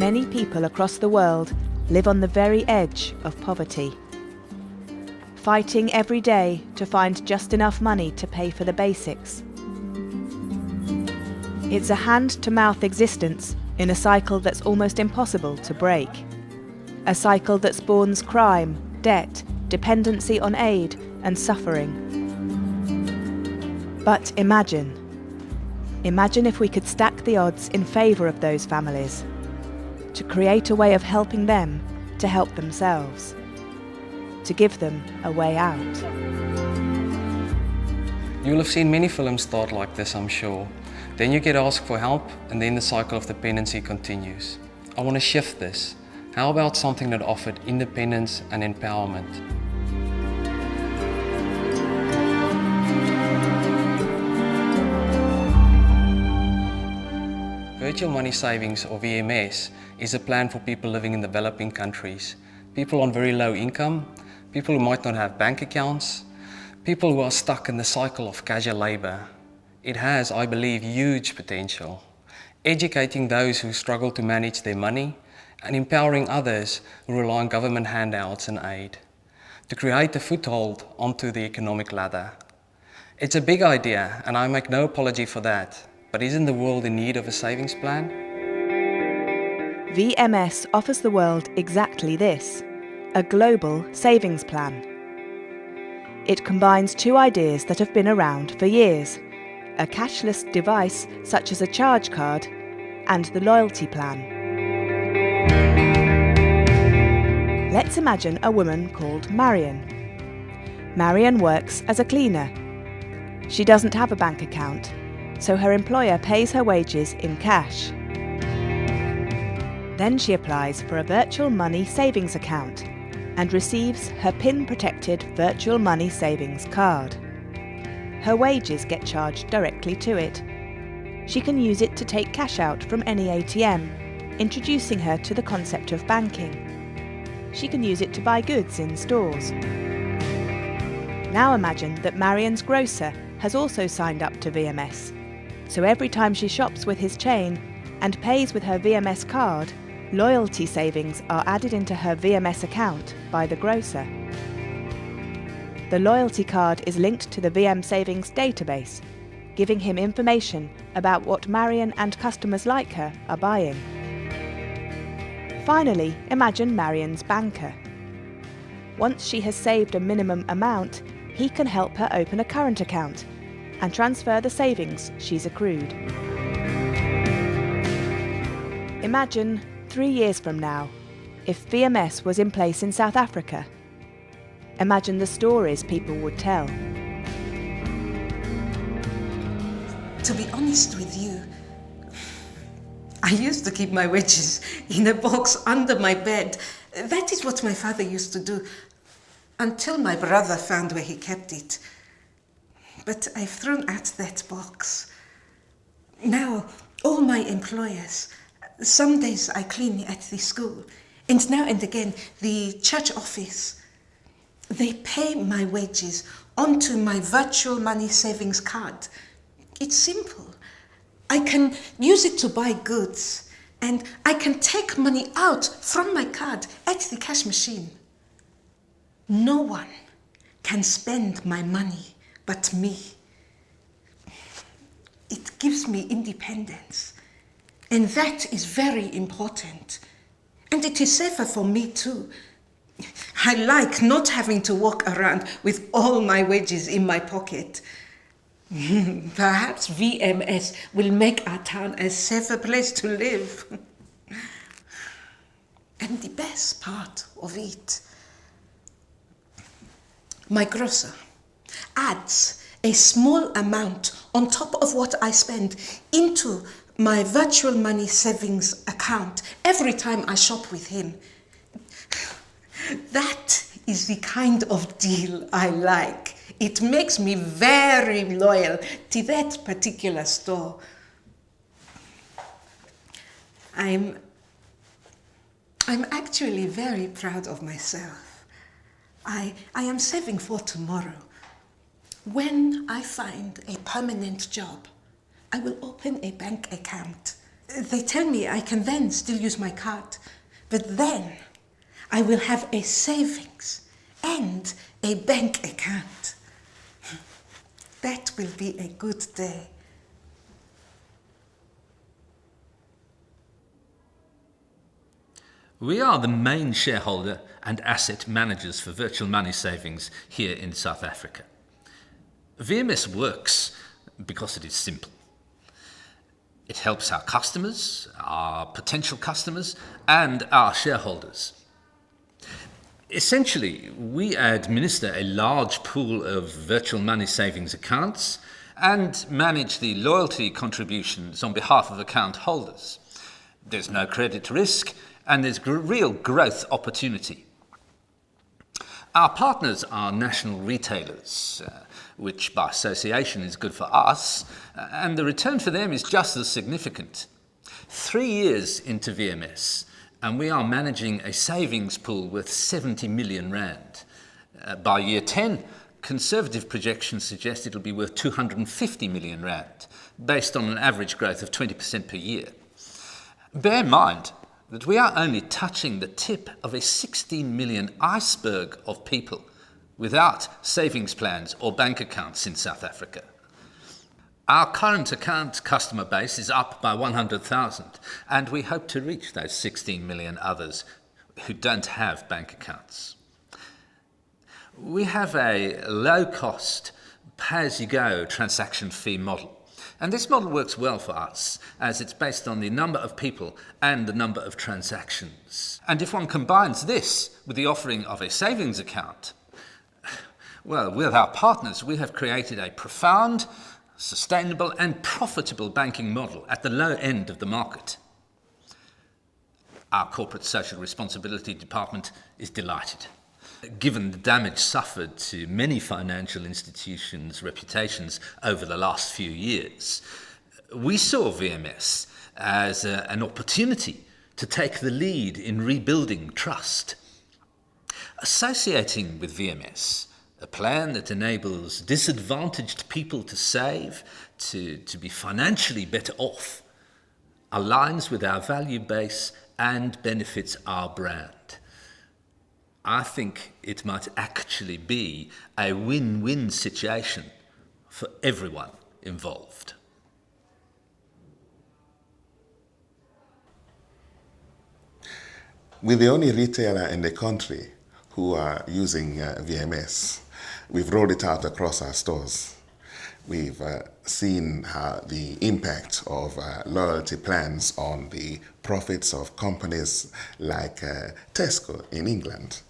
Many people across the world live on the very edge of poverty, fighting every day to find just enough money to pay for the basics. It's a hand-to-mouth existence in a cycle that's almost impossible to break. A cycle that spawns crime, debt, dependency on aid, and suffering. But imagine if we could stack the odds in favour of those families, to create a way of helping them to help themselves, to give them a way out. You'll have seen many films start like this, I'm sure. Then you get asked for help, and then the cycle of dependency continues. I want to shift this. How about something that offered independence and empowerment? Virtual Money Savings, or VMS, is a plan for people living in developing countries, people on very low income, people who might not have bank accounts, people who are stuck in the cycle of casual labour. It has, I believe, huge potential, educating those who struggle to manage their money and empowering others who rely on government handouts and aid, to create a foothold onto the economic ladder. It's a big idea, and I make no apology for that. But isn't the world in need of a savings plan? VMS offers the world exactly this, a global savings plan. It combines two ideas that have been around for years, a cashless device such as a charge card and the loyalty plan. Let's imagine a woman called Marion. Marion works as a cleaner. She doesn't have a bank account, so her employer pays her wages in cash. Then she applies for a virtual money savings account and receives her PIN-protected virtual money savings card. Her wages get charged directly to it. She can use it to take cash out from any ATM, introducing her to the concept of banking. She can use it to buy goods in stores. Now imagine that Marion's grocer has also signed up to VMS. So every time she shops with his chain and pays with her VMS card, loyalty savings are added into her VMS account by the grocer. The loyalty card is linked to the VM Savings database, giving him information about what Marion and customers like her are buying. Finally, imagine Marion's banker. Once she has saved a minimum amount, he can help her open a current account and transfer the savings she's accrued. Imagine 3 years from now, if VMS was in place in South Africa. Imagine the stories people would tell. To be honest with you, I used to keep my wedges in a box under my bed. That is what my father used to do, until my brother found where he kept it. But I've thrown out that box. Now, all my employers, some days I clean at the school, and now and again the church office, they pay my wages onto my virtual money savings card. It's simple. I can use it to buy goods, and I can take money out from my card at the cash machine. No one can spend my money but me. It gives me independence, and that is very important. And it is safer for me too. I like not having to walk around with all my wages in my pocket. Perhaps VMS will make our town a safer place to live. And the best part of it, my grocer adds a small amount on top of what I spend into my virtual money savings account every time I shop with him. That is the kind of deal I like. It makes me very loyal to that particular store. I'm actually very proud of myself. I am saving for tomorrow. When I find a permanent job, I will open a bank account They tell me I can then still use my card, but then I will have a savings and a bank account. That will be a good day. We are the main shareholder and asset managers for virtual money savings here in South Africa. VMS works because it is simple. It helps our customers, our potential customers, and our shareholders. Essentially, we administer a large pool of virtual money savings accounts and manage the loyalty contributions on behalf of account holders. There's no credit risk, and there's real growth opportunity. Our partners are national retailers, which by association is good for us, and the return for them is just as significant. 3 years into VMS, and we are managing a savings pool worth 70 million rand. By year 10, conservative projections suggest it'll be worth 250 million rand, based on an average growth of 20% per year. Bear in mind that we are only touching the tip of a 16 million iceberg of people without savings plans or bank accounts in South Africa. Our current account customer base is up by 100,000, and we hope to reach those 16 million others who don't have bank accounts. We have a low-cost, pay-as-you-go transaction fee model. And this model works well for us, as it's based on the number of people and the number of transactions. And if one combines this with the offering of a savings account, well, with our partners, we have created a profound, sustainable and profitable banking model at the low end of the market. Our corporate social responsibility department is delighted. Given the damage suffered to many financial institutions' reputations over the last few years, we saw VMS as an opportunity to take the lead in rebuilding trust. Associating with VMS, a plan that enables disadvantaged people to save, to be financially better off, aligns with our value base and benefits our brand. I think it might actually be a win-win situation for everyone involved. We're the only retailer in the country who are using VMS. We've rolled it out across our stores. We've seen the impact of loyalty plans on the profits of companies like Tesco in England,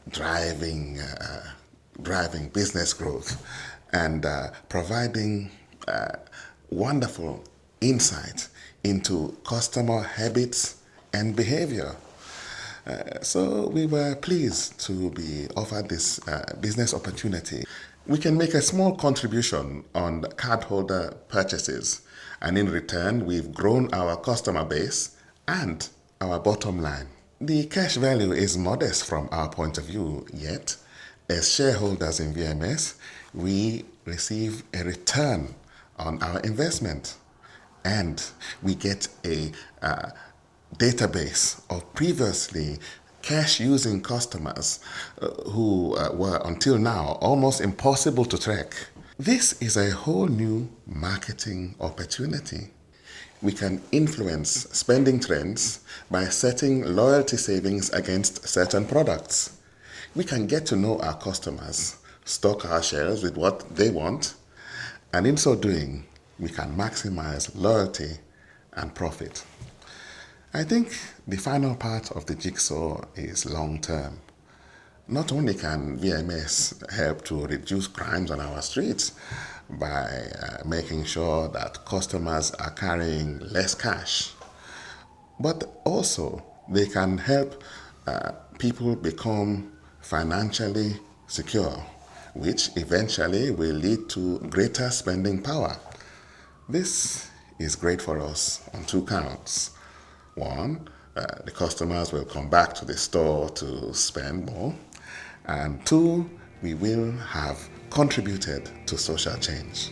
driving business growth and providing wonderful insight into customer habits and behavior. So we were pleased to be offered this business opportunity. We can make a small contribution on the cardholder purchases, and in return, we've grown our customer base and our bottom line. The cash value is modest from our point of view, yet, as shareholders in VMS, we receive a return on our investment, and we get a database of previously cash-using customers who were until now almost impossible to track. This is a whole new marketing opportunity. We can influence spending trends by setting loyalty savings against certain products. We can get to know our customers, stock our shelves with what they want, and in so doing, we can maximize loyalty and profit. I think the final part of the jigsaw is long-term. Not only can VMS help to reduce crimes on our streets by making sure that customers are carrying less cash, but also they can help people become financially secure, which eventually will lead to greater spending power. This is great for us on two counts. One, the customers will come back to the store to spend more. And two, we will have contributed to social change.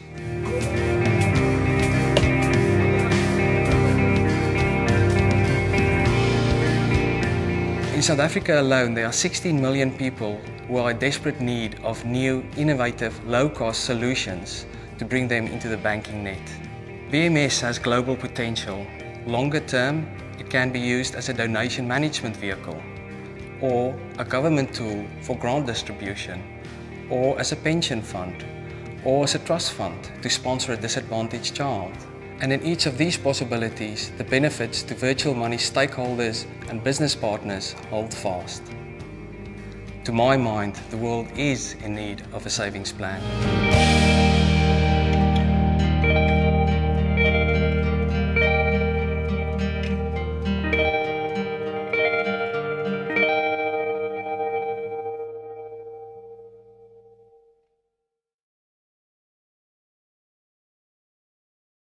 In South Africa alone, there are 16 million people who are in desperate need of new, innovative, low-cost solutions to bring them into the banking net. VMS has global potential. Longer term, it can be used as a donation management vehicle, or a government tool for grant distribution, or as a pension fund, or as a trust fund to sponsor a disadvantaged child. And in each of these possibilities, the benefits to virtual money stakeholders and business partners hold fast. To my mind, the world is in need of a savings plan.